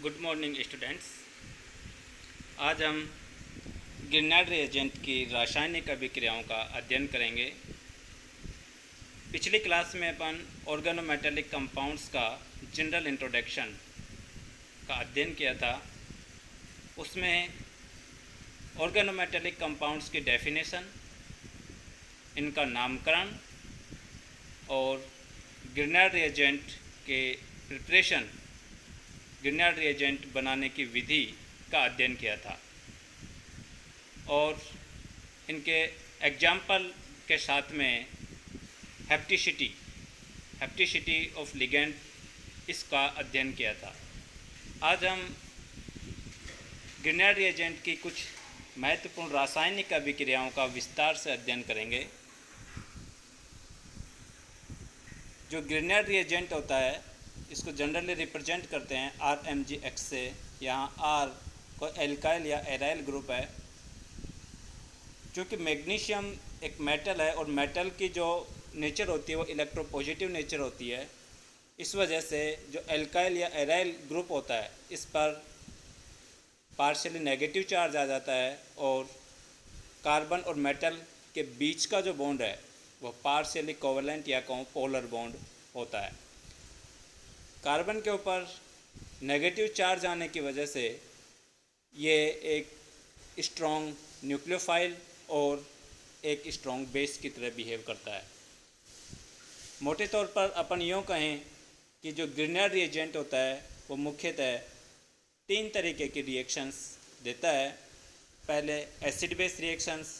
Good morning students. आज हम गिरनार्ड reagent की रासायनिक अभिक्रियाओं का अध्ययन करेंगे। पिछली क्लास में अपन ऑर्गेनोमेटेलिक कंपाउंड्स का जनरल इंट्रोडक्शन का अध्ययन किया था। उसमें ऑर्गेनोमेटेलिक कंपाउंड्स की डेफिनेशन, इनका नामकरण और गिरनार्ड रिएजेंट के प्रिपरेशन, गिरनार्ड रिएजेंट बनाने की विधि का अध्ययन किया था और इनके एग्जाम्पल के साथ में हैप्टिसिटी ऑफ लिगेंड, इसका अध्ययन किया था। आज हम गिरनार्ड रिएजेंट की कुछ महत्वपूर्ण रासायनिक अभिक्रियाओं का विस्तार से अध्ययन करेंगे। जो गिरनार्ड रिएजेंट होता है, इसको जनरली रिप्रेजेंट करते हैं RMgX से। यहाँ R को एल्काइल या एराइल ग्रुप है। चूँकि मैग्नीशियम एक मेटल है और मेटल की जो नेचर होती है वो इलेक्ट्रोपॉजिटिव नेचर होती है, इस वजह से जो एल्काइल या एराइल ग्रुप होता है इस पर पार्शियली नेगेटिव चार्ज आ जाता है और कार्बन और मेटल के बीच का जो बॉन्ड है वो पार्शियली कोवेलेंट या पोलर बॉन्ड होता है। कार्बन के ऊपर नेगेटिव चार्ज आने की वजह से ये एक स्ट्रॉन्ग न्यूक्लियोफाइल और एक स्ट्रॉन्ग बेस की तरह बिहेव करता है। मोटे तौर पर अपन यूँ कहें कि जो गिरनार्ड रिएजेंट होता है वो मुख्यतः 3 तरीके की रिएक्शंस देता है। पहले एसिड बेस रिएक्शंस,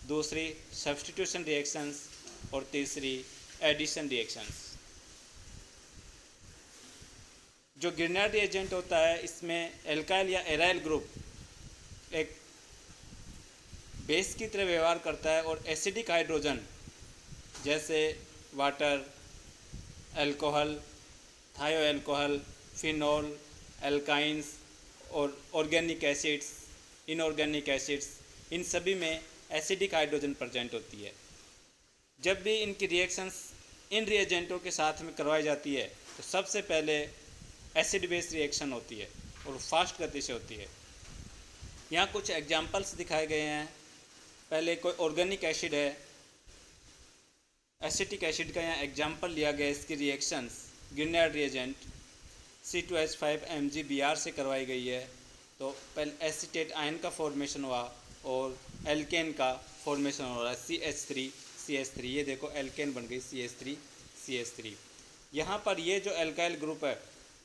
दूसरी सब्स्टिट्यूशन रिएक्शंस और तीसरी एडिशन रिएक्शंस। जो गिरनार्ड रिएजेंट होता है इसमें एल्काइल या एराइल ग्रुप एक बेस की तरह व्यवहार करता है और एसिडिक हाइड्रोजन जैसे वाटर, अल्कोहल, थायो अल्कोहल, फिनॉल, एल्काइंस और ऑर्गेनिक एसिड्स, इनऑर्गेनिक एसिड्स, इन सभी में एसिडिक हाइड्रोजन प्रेजेंट होती है। जब भी इनकी रिएक्शंस इन रिएजेंटों के साथ में करवाई जाती है तो सबसे पहले एसिड बेस रिएक्शन होती है और फास्ट गति से होती है। यहाँ कुछ एग्जांपल्स दिखाए गए हैं। पहले कोई ऑर्गेनिक एसिड है, एसिटिक एसिड का यहाँ एग्जांपल लिया गया। इसकी रिएक्शंस गिरनार्ड रिएजेंट C2H5MgBr से करवाई गई है। तो पहले एसीटेट आयन का फॉर्मेशन हुआ और एल्केन का फॉर्मेशन हो रहा है CH3। ये देखो एल्केन बन गई CH3। यहाँ पर ये जो एल्काइल ग्रुप है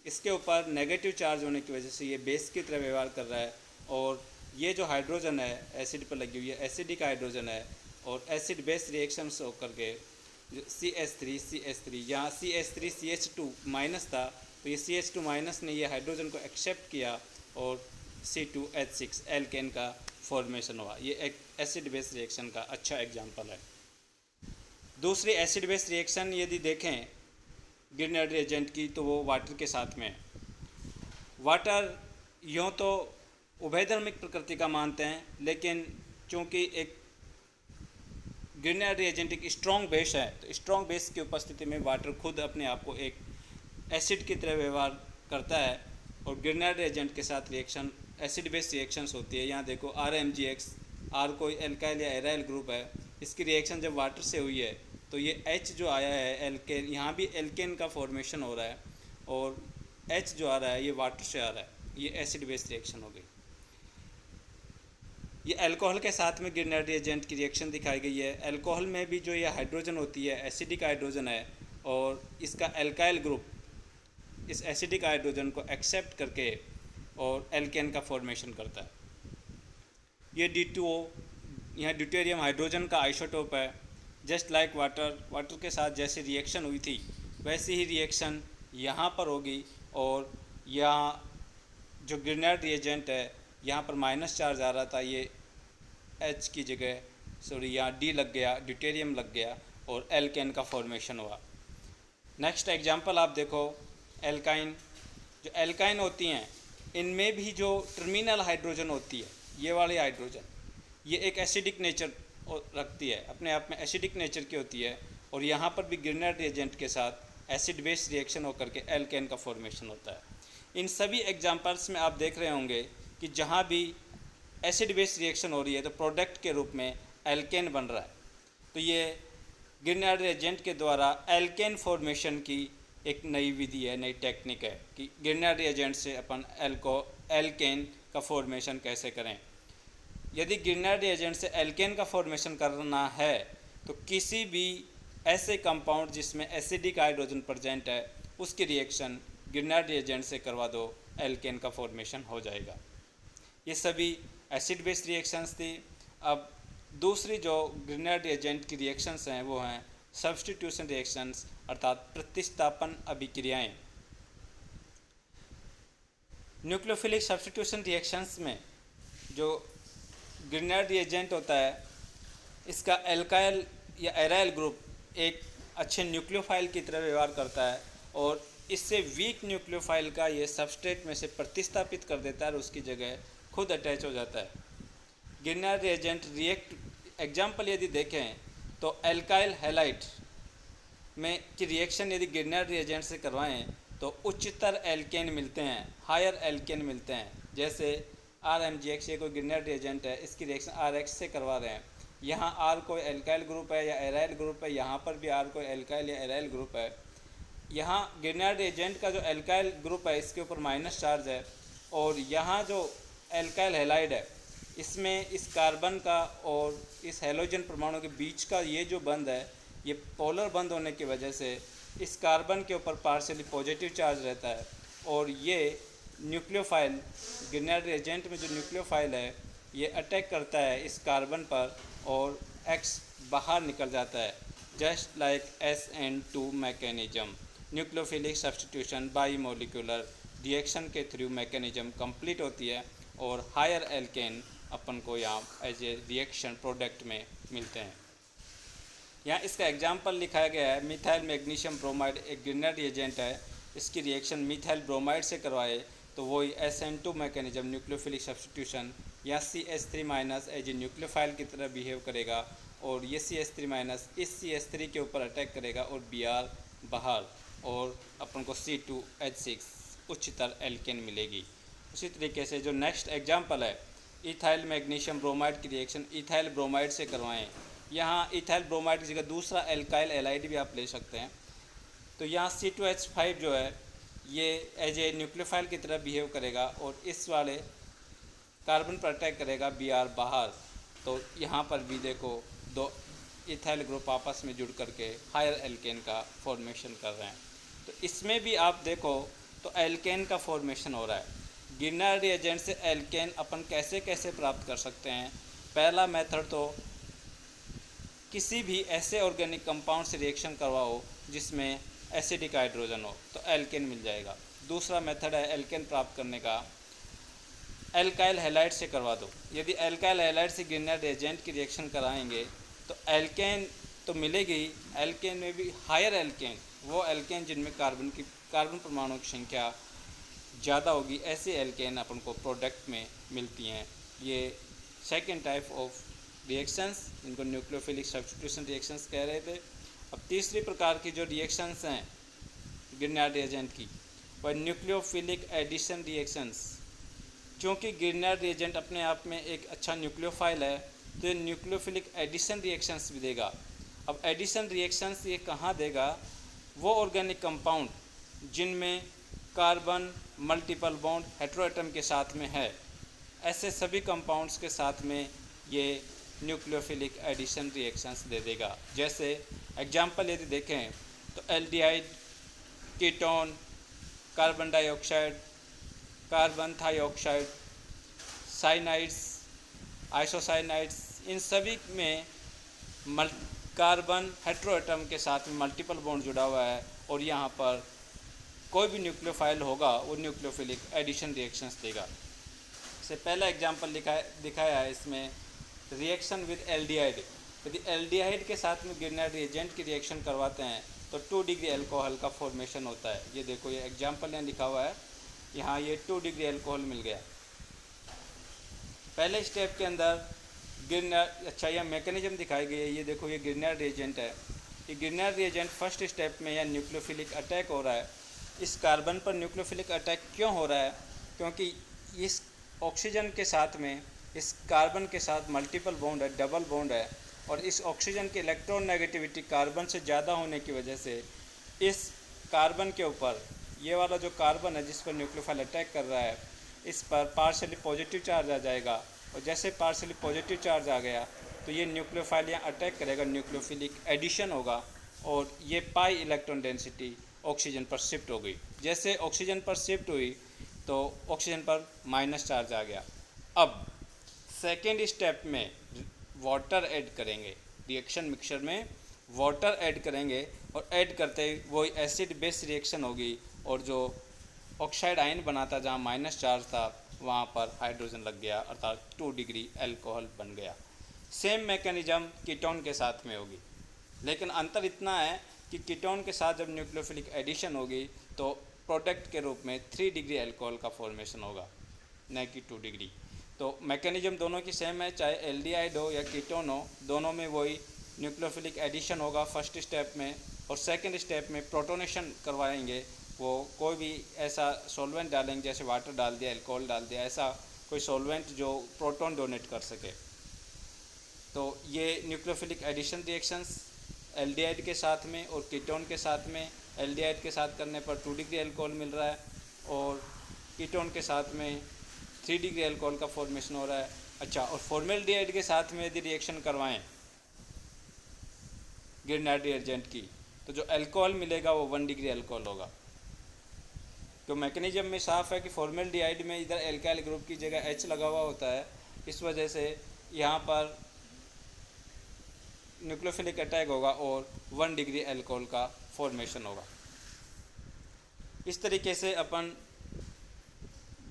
इसके ऊपर नेगेटिव चार्ज होने की वजह से ये बेस की तरह व्यवहार कर रहा है और ये जो हाइड्रोजन है एसिड पर लगी हुई है एसिडिक हाइड्रोजन है और एसिड बेस रिएक्शंस होकर के CH3 यहाँ CH3CH2 माइनस था तो ये CH2 माइनस ने ये हाइड्रोजन को एक्सेप्ट किया और C2H6 एल्केन का फॉर्मेशन हुआ। ये एक एसिड बेस रिएक्शन का अच्छा एग्जांपल है। दूसरी एसिड बेस रिएक्शन यदि देखें गिरनार्ड रिएजेंट की तो वो वाटर के साथ में। वाटर यूँ तो उभयधर्मिक प्रकृति का मानते हैं, लेकिन चूँकि एक गिरनार्ड रिएजेंट एक स्ट्रॉन्ग बेस है तो स्ट्रॉन्ग बेस की उपस्थिति में वाटर खुद अपने आप को एक एसिड की तरह व्यवहार करता है और गिरनार्ड रिएजेंट के साथ रिएक्शन एसिड बेस रिएक्शंस होती है। यहाँ देखो RMgX, R कोई एल्काइल या एराइल ग्रुप है, इसकी रिएक्शन जब वाटर से हुई है तो ये H जो आया है एल्केन, यहाँ भी एल्केन का फॉर्मेशन हो रहा है और H जो आ रहा है ये वाटर से आ रहा है, ये एसिड बेस रिएक्शन हो गई। ये अल्कोहल के साथ में गिरनार्ड रिएजेंट की रिएक्शन दिखाई गई है। अल्कोहल में भी जो ये हाइड्रोजन होती है एसिडिक हाइड्रोजन है और इसका एल्काइल ग्रुप इस एसिडिक हाइड्रोजन को एक्सेप्ट करके और एल्केन का फॉर्मेशन करता है। ये D2O यहाँ ड्यूटेरियम हाइड्रोजन का आइसोटोप है। जस्ट लाइक वाटर के साथ जैसी रिएक्शन हुई थी वैसी ही रिएक्शन यहाँ पर होगी और यहाँ जो गिरनार्ड रिएजेंट है यहाँ पर माइनस चार्ज आ रहा था, ये H की जगह यहाँ D लग गया, ड्यूटेरियम लग गया और एल्केन का फॉर्मेशन हुआ। नेक्स्ट एग्जांपल आप देखो एल्काइन। जो एल्काइन होती हैं इनमें भी जो टर्मिनल हाइड्रोजन होती है, ये वाली हाइड्रोजन, ये एक एसिडिक नेचर रखती है, अपने आप में एसिडिक नेचर की होती है और यहाँ पर भी गिरनार्ड रिएजेंट के साथ एसिड बेस रिएक्शन होकर के एल्केन का फॉर्मेशन होता है। इन सभी एग्जांपल्स में आप देख रहे होंगे कि जहाँ भी एसिड बेस रिएक्शन हो रही है तो प्रोडक्ट के रूप में एल्केन बन रहा है। तो ये गिरनार्ड रिएजेंट के द्वारा एल्केन फॉर्मेशन की एक नई विधि है, नई टेक्निक है कि गिरनार्ड रिएजेंट से अपन एल्केन का फॉर्मेशन कैसे करें। यदि गिरनार्ड रिएजेंट से एल्केन का फॉर्मेशन करना है तो किसी भी ऐसे कंपाउंड जिसमें एसिडिक हाइड्रोजन प्रेजेंट है उसकी रिएक्शन गिरनार्ड रिएजेंट से करवा दो, एल्केन का फॉर्मेशन हो जाएगा। ये सभी एसिड बेस्ड रिएक्शंस थी। अब दूसरी जो गिरनार्ड रिएजेंट की रिएक्शंस हैं वो हैं सब्स्टिट्यूशन रिएक्शंस अर्थात प्रतिस्थापन अभिक्रियाएं। न्यूक्लियोफिलिक सब्स्टिट्यूशन रिएक्शंस में जो गिरनार्ड रिएजेंट होता है इसका एल्काइल या एराइल ग्रुप एक अच्छे न्यूक्लियोफाइल की तरह व्यवहार करता है और इससे वीक न्यूक्लियोफाइल का ये सबस्ट्रेट में से प्रतिस्थापित कर देता है और उसकी जगह खुद अटैच हो जाता है। गिरनार्ड रिएजेंट रिएक्ट एग्जाम्पल यदि देखें तो एल्काइल हैलाइड में की रिएक्शन यदि गिरनार्ड रिएजेंट से करवाएं तो उच्चतर एल्केन मिलते हैं, हायर एल्केन मिलते हैं। जैसे RMGX ये कोई गिरनार्ड रिएजेंट है, इसकी रिएक्शन RX से करवा रहे हैं, यहाँ R कोई एल्काइल ग्रुप है या एराइल ग्रुप है, यहाँ पर भी R कोई एल्काइल या एराइल ग्रुप है। यहाँ गिरनार्ड रिएजेंट का जो एल्काइल ग्रुप है इसके ऊपर माइनस चार्ज है और यहाँ जो एल्काइल हैलाइड है इसमें इस कार्बन का और इस हैलोजन परमाणु के बीच का ये जो बंध है ये पोलर बंध होने की वजह से इस कार्बन के ऊपर पार्शियली पॉजिटिव चार्ज रहता है और ये न्यूक्लियोफाइल गिरनार्ड रिएजेंट में जो न्यूक्लियोफाइल है ये अटैक करता है इस कार्बन पर और X बाहर निकल जाता है। Just like SN2 mechanism, nucleophilic substitution by molecular reaction के थ्रू मैकेनिज्म कंप्लीट होती है और हायर एल्केन अपन को यहाँ एज ए रिएक्शन प्रोडक्ट में मिलते हैं। यहाँ इसका एग्जांपल लिखाया गया है, मिथाइल मैग्नीशियम ब्रोमाइड एक गिरनार्ड रिएजेंट है, इसकी रिएक्शन मिथाइल ब्रोमाइड से करवाए तो वही SN2 मैकेनिज्म न्यूक्लियोफिलिक सब्स्टिट्यूशन या CH3 minus as a nucleophile की तरह बिहेव करेगा और ये CH3 माइनस इस CH3 के ऊपर अटैक करेगा और Br बाहर और अपन को C2H6 उच्चतर एल्केन मिलेगी। उसी तरीके से जो नेक्स्ट एग्जांपल है इथाइल मैग्नीशियम ब्रोमाइड की रिएक्शन इथाइल ब्रोमाइड से करवाएं। यहाँ इथाइल ब्रोमाइड की जगह दूसरा एल्काइल एलाइड भी आप ले सकते हैं। तो यहाँ C2H5 जो है ये एज ए न्यूक्लियोफाइल की तरह बिहेव करेगा और इस वाले कार्बन पर अटैक करेगा Br बाहर। तो यहाँ पर भी देखो दो इथाइल ग्रुप आपस में जुड़ करके हायर एल्केन का फॉर्मेशन कर रहे हैं। तो इसमें भी आप देखो तो एल्केन का फॉर्मेशन हो रहा है। गिरनार्ड रिएजेंट से एल्केन अपन कैसे कैसे प्राप्त कर सकते हैं। पहला मेथड तो किसी भी ऐसे ऑर्गेनिक कंपाउंड से रिएक्शन करवाओ जिसमें एसिडिक हाइड्रोजन हो तो एल्केन मिल जाएगा। दूसरा मेथड है एल्केन प्राप्त करने का, एल्काइल हैलाइड से करवा दो। यदि एल्काइल हैलाइड से गिरनार्ड रिएजेंट की रिएक्शन कराएंगे तो एल्केन तो मिलेगी, एल्केन में भी हायर एल्केन, वो एल्केन जिनमें कार्बन परमाणु की संख्या ज़्यादा होगी, ऐसे एल्केन अपन को प्रोडक्ट में मिलती हैं। ये सेकेंड टाइप ऑफ रिएक्शंस इनको न्यूक्लियोफिलिक सब्स्टिट्यूशन रिएक्शंस कह रहे थे। अब तीसरी प्रकार की जो रिएक्शंस हैं गिरनार्ड रिएजेंट की वह न्यूक्लियोफिलिक एडिशन रिएक्शंस। क्योंकि गिरनार्ड रिएजेंट अपने आप में एक अच्छा न्यूक्लियोफाइल है तो ये न्यूक्लियोफिलिक एडिशन रिएक्शंस भी देगा। अब एडिशन रिएक्शंस ये कहाँ देगा, वो ऑर्गेनिक कंपाउंड जिनमें कार्बन मल्टीपल बॉन्ड हेटेरोएटम के साथ में है, ऐसे सभी कंपाउंड्स के साथ में ये न्यूक्लियोफिलिक एडिशन रिएक्शंस दे देगा। जैसे एग्जांपल यदि देखें तो aldehyde, ketone, carbon dioxide, carbon थाइऑक्साइड, साइनाइड्स, आइसोसाइनाइड्स, इन सभी में कार्बन हेटेरोएटम के साथ में मल्टीपल बॉन्ड जुड़ा हुआ है और यहाँ पर कोई भी न्यूक्लियोफाइल होगा वो न्यूक्लियोफिलिक एडिशन रिएक्शंस देगा। से पहला एग्जांपल दिखाया है इसमें रिएक्शन विद एल्डिहाइड। यदि एल्डिहाइड के साथ में गिरनार्ड रिएजेंट की रिएक्शन करवाते हैं तो 2 डिग्री अल्कोहल का फॉर्मेशन होता है। ये देखो ये एग्जांपल यहाँ लिखा हुआ है, यहाँ ये 2 डिग्री अल्कोहल मिल गया। पहले स्टेप के अंदर गिरनार्ड, अच्छा यह मैकेनिज्म दिखाई गई है, ये देखो ये गिरनार्ड रिएजेंट है। ये गिरनार्ड रिएजेंट फर्स्ट स्टेप में यह न्यूक्लियोफिलिक अटैक हो रहा है इस कार्बन पर न्यूक्लियोफिलिक अटैक क्यों हो रहा है? क्योंकि इस ऑक्सीजन के साथ में इस कार्बन के साथ मल्टीपल बॉन्ड है, डबल बॉन्ड है, और इस ऑक्सीजन की इलेक्ट्रॉन नेगेटिविटी कार्बन से ज़्यादा होने की वजह से इस कार्बन के ऊपर ये वाला जो कार्बन है जिस पर न्यूक्लियोफाइल अटैक कर रहा है, इस पर पार्शियली पॉजिटिव चार्ज आ जाएगा, और जैसे पार्शियली पॉजिटिव चार्ज आ गया तो ये न्यूक्लियोफाइल यहाँ अटैक करेगा, न्यूक्लियोफिलिक एडिशन होगा, और ये पाई इलेक्ट्रॉन डेंसिटी ऑक्सीजन पर शिफ्ट हो गई। जैसे ऑक्सीजन पर शिफ्ट हुई तो ऑक्सीजन पर माइनस चार्ज आ गया। अब सेकेंड स्टेप में वाटर ऐड करेंगे, रिएक्शन मिक्सचर में वाटर ऐड करेंगे, और ऐड करते ही वही एसिड बेस रिएक्शन होगी, और जो ऑक्साइड आयन बना था जहाँ माइनस चार्ज था वहाँ पर हाइड्रोजन लग गया, अर्थात 2 डिग्री अल्कोहल बन गया। सेम मैकेनिज्म कीटोन के साथ में होगी, लेकिन अंतर इतना है कि कीटोन के साथ जब न्यूक्लियोफिलिक एडिशन होगी तो प्रोडक्ट के रूप में 3 डिग्री अल्कोहल का फॉर्मेशन होगा, न कि 2 डिग्री। तो मैकेनिज्म दोनों की सेम है, चाहे एल्डिहाइड हो या कीटोन हो, दोनों में वही न्यूक्लियोफिलिक एडिशन होगा फर्स्ट स्टेप में, और सेकंड स्टेप में प्रोटोनेशन करवाएंगे। वो कोई भी ऐसा सॉल्वेंट डालेंगे, जैसे वाटर डाल दिया, अल्कोहल डाल दिया, ऐसा कोई सॉल्वेंट जो प्रोटॉन डोनेट कर सके। तो ये न्यूक्लियोफिलिक एडिशन रिएक्शंस एल्डिहाइड के साथ में और कीटोन के साथ में, एल्डिहाइड के साथ करने पर 2 डिग्री अल्कोहल मिल रहा है, और कीटोन के साथ में 3 डिग्री अल्कोहल का फॉर्मेशन हो रहा है। अच्छा, और फॉर्मेल्डिहाइड के साथ में यदि रिएक्शन करवाएं गिरनार्ड रिएजेंट की, तो जो अल्कोहल मिलेगा वो 1 डिग्री अल्कोहल होगा। तो मैकेनिज्म में साफ है कि फॉर्मेल्डिहाइड में इधर एल्काइल ग्रुप की जगह H लगा हुआ होता है, इस वजह से यहाँ पर न्यूक्लियोफिलिक अटैक होगा और 1 डिग्री अल्कोहल का फॉर्मेशन होगा। इस तरीके से अपन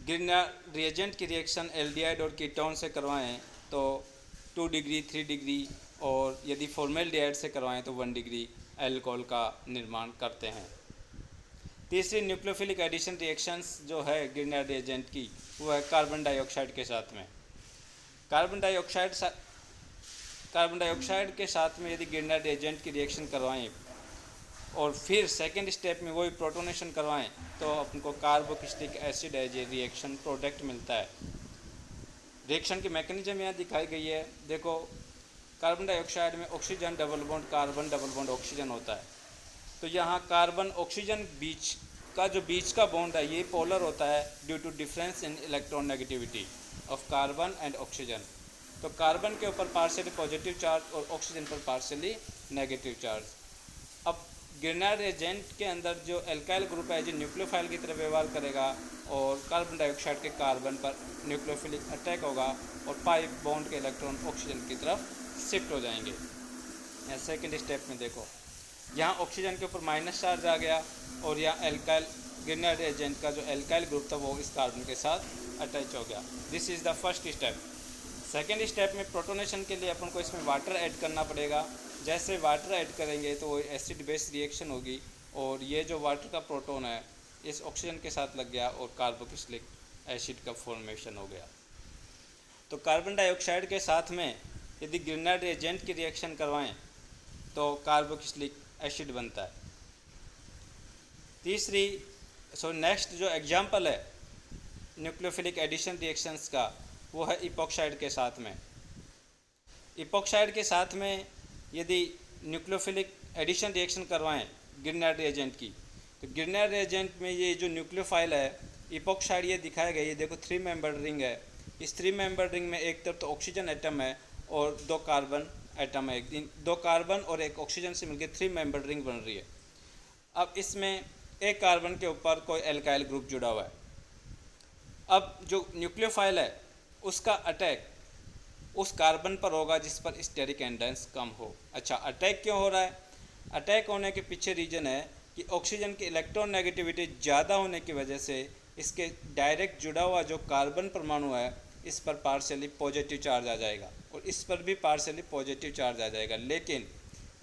गिरनार्ड रिएजेंट की रिएक्शन एल्डिहाइड और कीटोन से करवाएं तो 2 डिग्री, 3 डिग्री, और यदि फॉर्मेल्डिहाइड से करवाएं तो 1 डिग्री अल्कोहल का निर्माण करते हैं। तीसरी न्यूक्लियोफिलिक एडिशन रिएक्शंस जो है गिरनार्ड रिएजेंट की, वो है कार्बन डाइऑक्साइड के साथ में। कार्बन डाइऑक्साइड के साथ में यदि गिरनार्ड रिएजेंट की रिएक्शन करवाएं और फिर सेकेंड स्टेप में वही प्रोटोनेशन करवाएं तो आपको कार्बोक्सिलिक एसिड है ये रिएक्शन प्रोडक्ट मिलता है। रिएक्शन की मैकेनिज्म यहाँ दिखाई गई है। देखो, कार्बन डाइऑक्साइड में oxygen double bond carbon double bond oxygen होता है, तो यहाँ कार्बन ऑक्सीजन बीच का बॉन्ड है, ये पोलर होता है due to difference in electronegativity of carbon and oxygen. तो कार्बन के ऊपर पार्शियली पॉजिटिव चार्ज और ऑक्सीजन पर पार्शियली नेगेटिव चार्ज। अब गिरनार्ड रिएजेंट के अंदर जो एल्काइल ग्रुप है जो न्यूक्लियोफाइल की तरह व्यवहार करेगा और कार्बन डाइऑक्साइड के कार्बन पर न्यूक्लियोफिलिक अटैक होगा और पाई बॉन्ड के इलेक्ट्रॉन ऑक्सीजन की तरफ शिफ्ट हो जाएंगे। सेकेंड स्टेप में देखो, यहाँ ऑक्सीजन के ऊपर माइनस चार्ज आ गया और यहाँ एल्काइल गिरनार्ड रिएजेंट का जो एल्काइल ग्रुप था वो इस कार्बन के साथ अटैच हो गया। This is the first step. Second step में प्रोटोनेशन के लिए अपन को इसमें वाटर ऐड करना पड़ेगा। जैसे वाटर ऐड करेंगे तो वो एसिड बेस रिएक्शन होगी और ये जो वाटर का प्रोटोन है इस ऑक्सीजन के साथ लग गया और कार्बोक्सिलिक एसिड का फॉर्मेशन हो गया। तो कार्बन डाइऑक्साइड के साथ में यदि गिरनार्ड रिएजेंट की रिएक्शन करवाएं तो कार्बोक्सिलिक एसिड बनता है। नेक्स्ट जो एग्जाम्पल है न्यूक्लियोफिलिक एडिशन रिएक्शंस का वो है इपॉक्साइड के साथ में। इपॉक्साइड के साथ में यदि न्यूक्लियोफिलिक एडिशन रिएक्शन करवाएं गिरनार्ड रिएजेंट की, तो गिरनार्ड रिएजेंट में ये जो न्यूक्लियोफाइल है इपॉक्साइड ये दिखाया गया, ये देखो 3 मेंबर्ड रिंग है। इस 3 मेंबर्ड रिंग में एक तरफ तो ऑक्सीजन एटम है और 2 कार्बन एटम है, 2 कार्बन और एक ऑक्सीजन से मिलकर 3 मेंबर्ड रिंग बन रही है। अब इसमें एक कार्बन के ऊपर कोई एल्काइल ग्रुप जुड़ा हुआ है। अब जो न्यूक्लियोफाइल है उसका अटैक उस कार्बन पर होगा जिस पर स्टेरिक एंड्रेंस कम हो। अच्छा, अटैक क्यों हो रहा है? अटैक होने के पीछे रीज़न है कि ऑक्सीजन की इलेक्ट्रॉन नेगेटिविटी ज़्यादा होने की वजह से इसके डायरेक्ट जुड़ा हुआ जो कार्बन परमाणु है इस पर पार्शियली पॉजिटिव चार्ज आ जाएगा और इस पर भी पार्शियली पॉजिटिव चार्ज आ जाएगा। लेकिन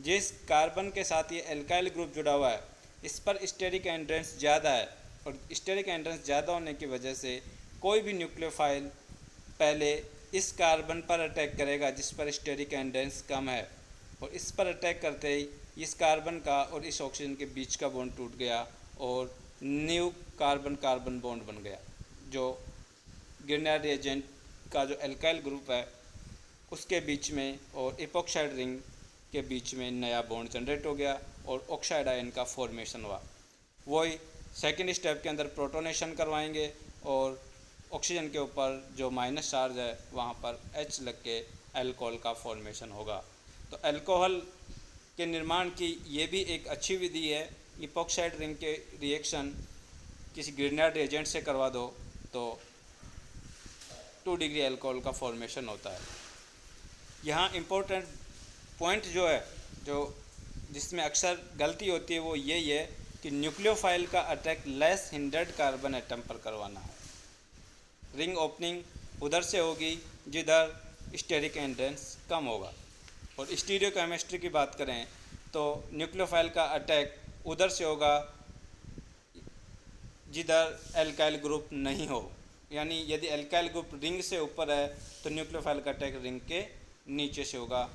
जिस कार्बन के साथ ये एल्काइल ग्रुप जुड़ा हुआ है इस पर स्टेरिक एंड्रेंस ज़्यादा है और स्टेरिक एंड्रेंस ज़्यादा होने की वजह से कोई भी न्यूक्लियोफाइल पहले इस कार्बन पर अटैक करेगा जिस पर स्टेरिक एंड्रेंस कम है और इस पर अटैक करते ही इस कार्बन का और इस ऑक्सीजन के बीच का बॉन्ड टूट गया और न्यू कार्बन कार्बन बॉन्ड बन गया। जो ग्रिग्नार्ड रिएजेंट का जो एल्काइल ग्रुप है उसके बीच में और इपॉक्साइड रिंग के बीच में नया बॉन्ड जनरेट हो गया और ऑक्साइड आयन का फॉर्मेशन हुआ। वही सेकेंड स्टेप के अंदर प्रोटोनेशन करवाएंगे और ऑक्सीजन के ऊपर जो माइनस चार्ज है वहाँ पर H लग के अल्कोहल का फॉर्मेशन होगा। तो अल्कोहल के निर्माण की ये भी एक अच्छी विधि है। इपॉक्साइड रिंग के रिएक्शन किसी ग्रिग्नार्ड रिएजेंट से करवा दो तो 2 डिग्री अल्कोहल का फॉर्मेशन होता है। यहाँ इम्पोर्टेंट पॉइंट जो है, जो जिसमें अक्सर गलती होती है, वो यही है कि न्यूक्लियोफाइल का attack less hindered carbon atom पर करवाना है। रिंग ओपनिंग उधर से होगी जिधर स्टेरिक एंड्रेंस कम होगा। और स्टीरियोकेमिस्ट्री की बात करें तो न्यूक्लियोफाइल का अटैक उधर से होगा जिधर एल्काइल ग्रुप नहीं हो। यानी यदि एल्काइल ग्रुप रिंग से ऊपर है तो न्यूक्लियोफाइल का अटैक रिंग के नीचे से होगा,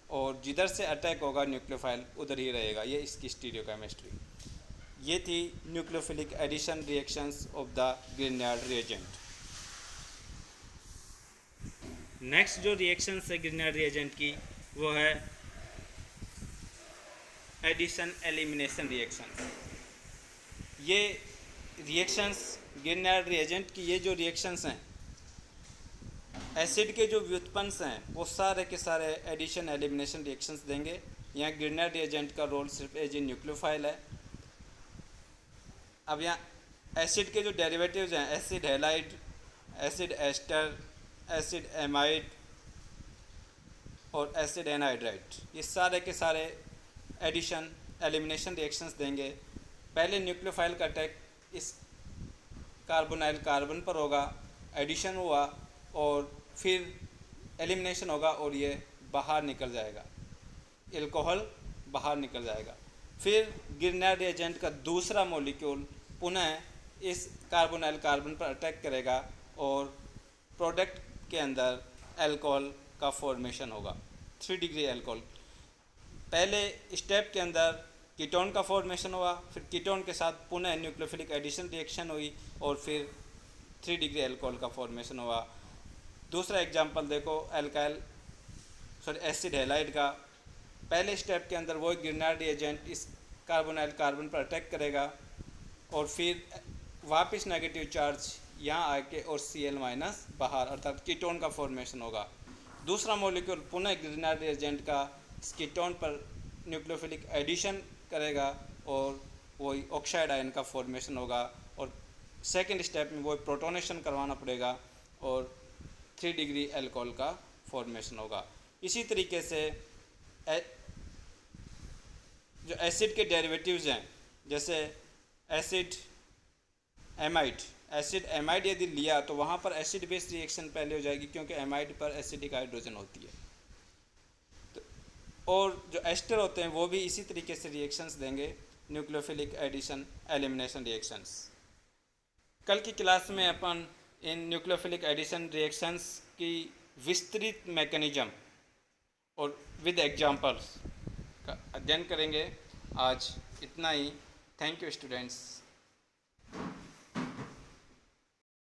और जिधर से अटैक होगा न्यूक्लियोफाइल उधर ही रहेगा। ये इसकी स्टीरियोकेमिस्ट्री। ये थी nucleophilic addition reactions of the Grignard reagent. Next जो रिएक्शंस है ग्रिग्नार्ड रिएजेंट की वो है एडिशन एलिमिनेशन रिएक्शंस। ये रिएक्शंस ग्रिग्नार्ड रिएजेंट की ये जो रिएक्शंस हैं, एसिड के जो व्युत्पन्न हैं वो सारे के सारे एडिशन एलिमिनेशन रिएक्शंस देंगे। यहाँ ग्रिग्नार्ड रिएजेंट का रोल सिर्फ एज ए न्यूक्लियोफाइल है। अब यहाँ एसिड के जो डेरिवेटिव्स हैं, acid halide, acid ester, acid amide और एसिड एनहाइड्राइड, ये सारे के सारे एडिशन एलिमिनेशन रिएक्शंस देंगे। पहले न्यूक्लियोफाइल का अटैक इस कार्बोनाइल कार्बन पर होगा, एडिशन हुआ और फिर एलिमिनेशन होगा और ये बाहर निकल जाएगा, एल्कोहल बाहर निकल जाएगा। फिर ग्रिग्नार्ड रिएजेंट का दूसरा मॉलिक्यूल पुनः इस कार्बोनाइल कार्बन पर अटैक करेगा और प्रोडक्ट के अंदर अल्कोहल का फॉर्मेशन होगा, 3 डिग्री अल्कोहल। पहले स्टेप के अंदर कीटोन का फॉर्मेशन हुआ, फिर कीटोन के साथ पुनः न्यूक्लियोफिलिक एडिशन रिएक्शन हुई और फिर 3 डिग्री अल्कोहल का फॉर्मेशन हुआ। दूसरा एग्जांपल देखो एसिड हैलाइड का। पहले स्टेप के अंदर वो ग्रिग्नार्ड रिएजेंट इस कार्बोनाइल कार्बन पर अटैक करेगा और फिर वापस नेगेटिव चार्ज यहाँ आके और Cl माइनस बाहर, अर्थात कीटोन का फॉर्मेशन होगा। दूसरा मॉलिक्यूल पुनः ग्रिग्नार्ड रिएजेंट का इस कीटोन पर न्यूक्लियोफिलिक एडिशन करेगा और वही ऑक्साइड आयन का फॉर्मेशन होगा और सेकेंड स्टेप में वो प्रोटोनेशन करवाना पड़ेगा और 3 डिग्री अल्कोहल का फॉर्मेशन होगा। इसी तरीके से जो एसिड के डेरिवेटिव्स हैं, जैसे एसिड एमाइड यदि लिया तो वहाँ पर एसिड बेस रिएक्शन पहले हो जाएगी क्योंकि एमाइड पर एसिडिक हाइड्रोजन होती है। तो और जो एस्टर होते हैं वो भी इसी तरीके से रिएक्शंस देंगे, न्यूक्लियोफिलिक एडिशन एलिमिनेशन रिएक्शंस। कल की क्लास में अपन इन न्यूक्लियोफिलिक एडिशन रिएक्शंस की विस्तृत मैकेनिज्म और विद एग्जांपल्स का अध्ययन करेंगे। आज इतना ही। Thank you students.